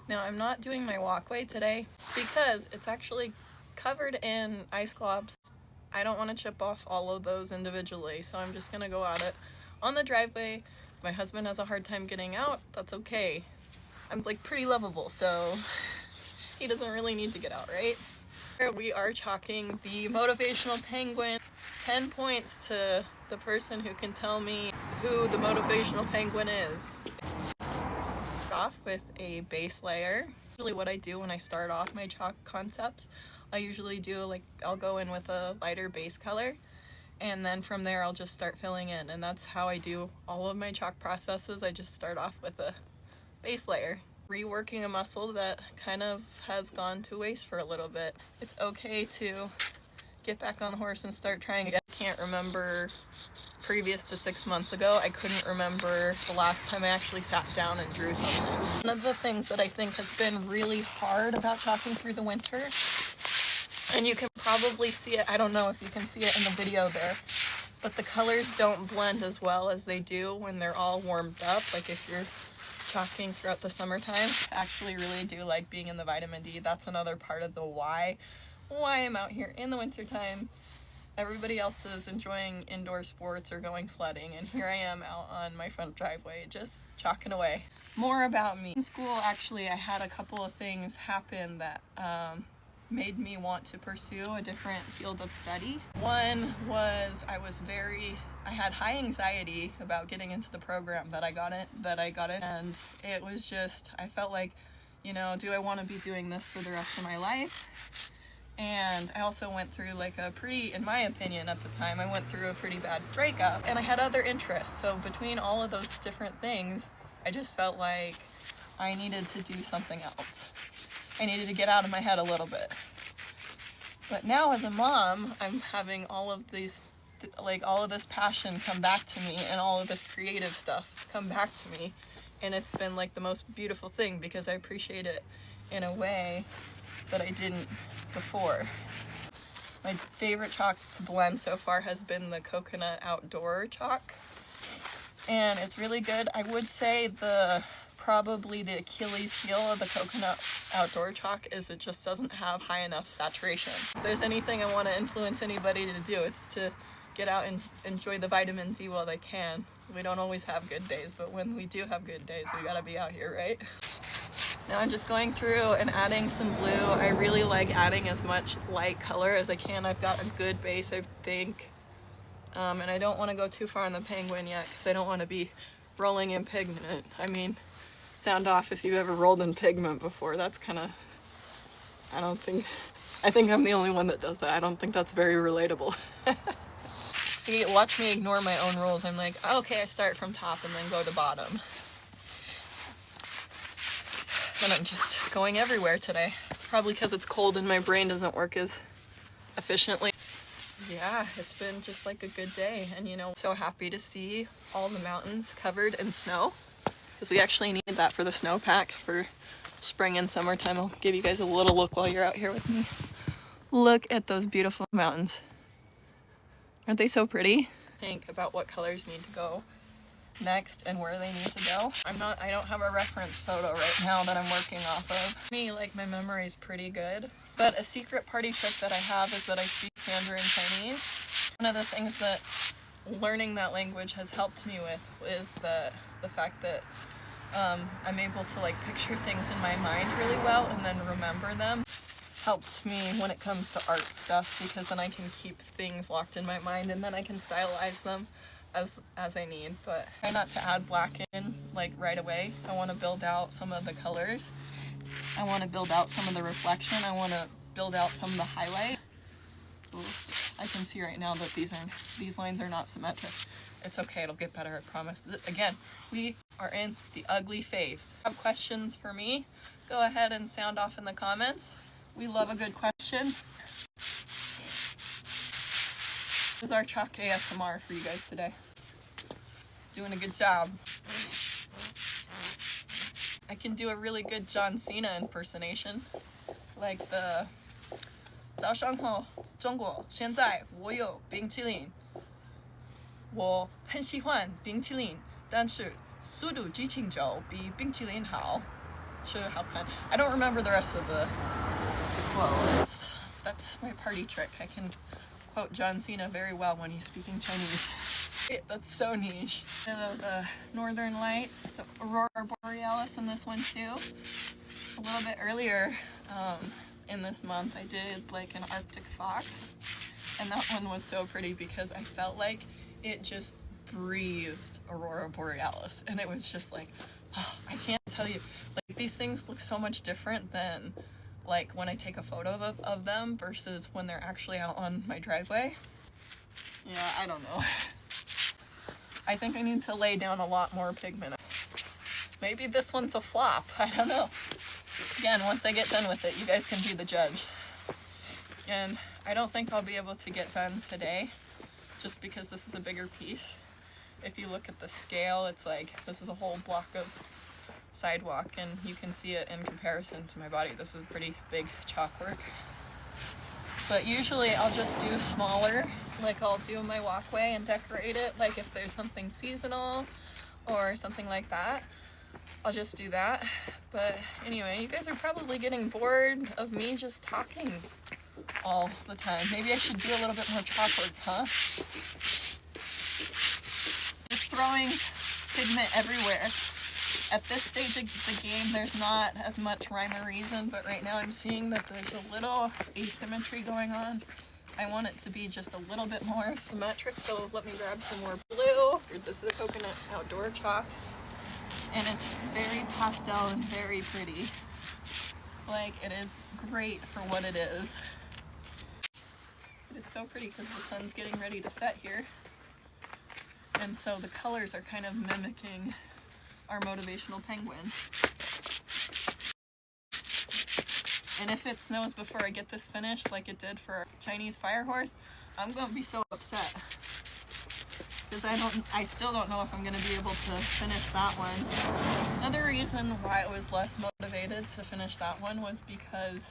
Now I'm not doing my walkway today because it's actually covered in ice globs. I don't want to chip off all of those individually, so I'm just gonna go at it on the driveway. If my husband has a hard time getting out, that's okay. I'm like pretty lovable, so he doesn't really need to get out, right? Here we are chalking the Motivational Penguin. 10 points to the person who can tell me who the Motivational Penguin is. Off with a base layer. Usually what I do when I start off my chalk concepts, I usually do I'll go in with a lighter base color, and then from there I'll just start filling in, and that's how I do all of my chalk processes. I just start off with a base layer. Reworking a muscle that kind of has gone to waste for a little bit. It's okay to get back on the horse and start trying again. I can't remember previous to 6 months ago. I couldn't remember the last time I actually sat down and drew something. One of the things that I think has been really hard about chalking through the winter, and you can probably see it, I don't know if you can see it in the video there, but the colors don't blend as well as they do when they're all warmed up. Like if you're chalking throughout the summertime. I actually really do like being in the vitamin D. That's another part of the why I'm out here in the wintertime. Everybody else is enjoying indoor sports or going sledding, and here I am out on my front driveway just chalking away. More about me. In school, actually, I had a couple of things happen that made me want to pursue a different field of study. One was I had high anxiety about getting into the program that I got in, and it was just, I felt like, do I want to be doing this for the rest of my life? And I also went through in my opinion at the time, I went through a pretty bad breakup, and I had other interests. So between all of those different things, I just felt like I needed to do something else. I needed to get out of my head a little bit. But now as a mom, I'm having all of this passion come back to me, and all of this creative stuff come back to me. And it's been the most beautiful thing because I appreciate it in a way that I didn't before. My favorite chalk to blend so far has been the coconut outdoor chalk, and it's really good. I would say probably the Achilles heel of the coconut outdoor chalk is it just doesn't have high enough saturation. If there's anything I want to influence anybody to do, it's to get out and enjoy the vitamin D while they can. We don't always have good days, but when we do have good days, we gotta be out here, right? Now I'm just going through and adding some blue. I really like adding as much light color as I can. I've got a good base, I think. And I don't want to go too far on the penguin yet because I don't want to be rolling in pigment. I mean, sound off if you've ever rolled in pigment before. That's kind of, I think I'm the only one that does that. I don't think that's very relatable. See, watch me ignore my own rules. I'm like, okay, I start from top and then go to bottom. And I'm just going everywhere today. It's probably because it's cold and my brain doesn't work as efficiently. Yeah, it's been just a good day. And so happy to see all the mountains covered in snow, because we actually need that for the snowpack for spring and summertime. I'll give you guys a little look while you're out here with me. Look at those beautiful mountains. Aren't they so pretty? Think about what colors need to go next and where they need to go. I don't have a reference photo right now that I'm working off of. Me, my memory is pretty good. But a secret party trick that I have is that I speak Mandarin Chinese. One of the things that learning that language has helped me with is the fact that I'm able to picture things in my mind really well and then remember them. Helped me when it comes to art stuff, because then I can keep things locked in my mind and then I can stylize them as I need. But try not to add black in right away. I want to build out some of the colors. I want to build out some of the reflection. I want to build out some of the highlight. Ooh, I can see right now that these lines are not symmetric. It's okay, it'll get better, I promise. Again, we are in the ugly phase. If you have questions for me, go ahead and sound off in the comments. We love a good question. This is our chalk ASMR for you guys today. Doing a good job. I can do a really good John Cena impersonation. Like the 早上好，中国，现在我有冰淇淋。我很喜欢冰淇淋，但是速度激情就比冰淇淋好。show how kind. I don't remember the rest of the quote. That's my party trick. I can quote John Cena very well when he's speaking Chinese. That's so niche. The northern lights, the aurora borealis in this one too. A little bit earlier in this month I did like an Arctic fox, and that one was so pretty because I felt like it just breathed aurora borealis, and it was just like, oh, I can't tell you, like these things look so much different than like when I take a photo of them versus when they're actually out on my driveway. Yeah, I don't know. I think I need to lay down a lot more pigment. Maybe this one's a flop, I don't know. Again, once I get done with it, you guys can be the judge. And I don't think I'll be able to get done today, just because this is a bigger piece. If you look at the scale, it's like, this is a whole block of sidewalk, and you can see it in comparison to my body. This is pretty big chalk work. But usually I'll just do smaller, like I'll do my walkway and decorate it, like if there's something seasonal or something like that, I'll just do that. But anyway, you guys are probably getting bored of me just talking all the time. Maybe I should do a little bit more chalk work, huh? Just throwing pigment everywhere. At this stage of the game, there's not as much rhyme or reason, but right now I'm seeing that there's a little asymmetry going on. I want it to be just a little bit more symmetric, so let me grab some more blue. This is a coconut outdoor chalk, and it's very pastel and very pretty. Like, it is great for what it is. It is so pretty because the sun's getting ready to set here, and so the colors are kind of mimicking our Motivational Penguin. And if it snows before I get this finished, like it did for our Chinese fire horse, I'm gonna be so upset. Because I still don't know if I'm gonna be able to finish that one. Another reason why I was less motivated to finish that one was because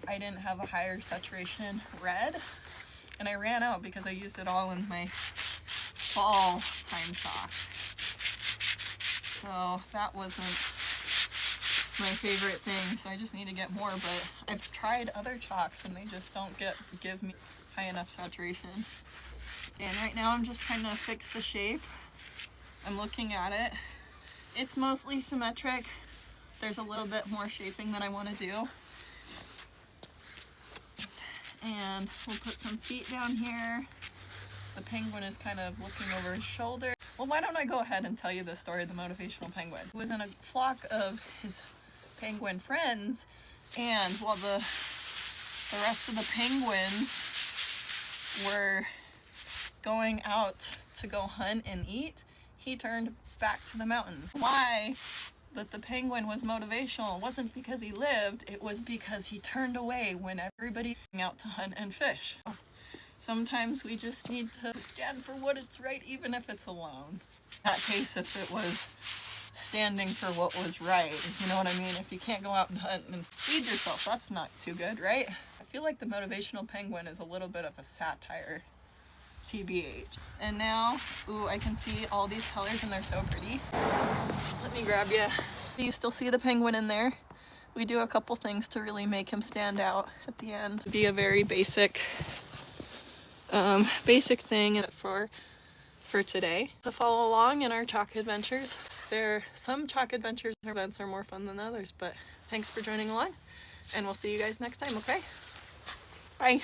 I didn't have a higher saturation red, and I ran out because I used it all in my fall time chalk. So that wasn't my favorite thing, so I just need to get more, but I've tried other chalks and they just don't give me high enough saturation. And right now I'm just trying to fix the shape. I'm looking at it. It's mostly symmetric. There's a little bit more shaping that I want to do. And we'll put some feet down here. The penguin is kind of looking over his shoulder. Well, why don't I go ahead and tell you the story of the Motivational Penguin. He was in a flock of his penguin friends, and while the rest of the penguins were going out to go hunt and eat, he turned back to the mountains. Why that the penguin was motivational wasn't because he lived, it was because he turned away when everybody went out to hunt and fish. Sometimes we just need to stand for what is right, even if it's alone. In that case, if it was standing for what was right, you know what I mean? If you can't go out and hunt and feed yourself, that's not too good, right? I feel like the Motivational Penguin is a little bit of a satire, TBH. And now, ooh, I can see all these colors and they're so pretty. Let me grab you. Do you still see the penguin in there? We do a couple things to really make him stand out at the end. It'd be a very basic thing for today. To follow along in our chalk adventures. Some chalk adventures or events are more fun than others, but thanks for joining along, and we'll see you guys next time, okay? Bye.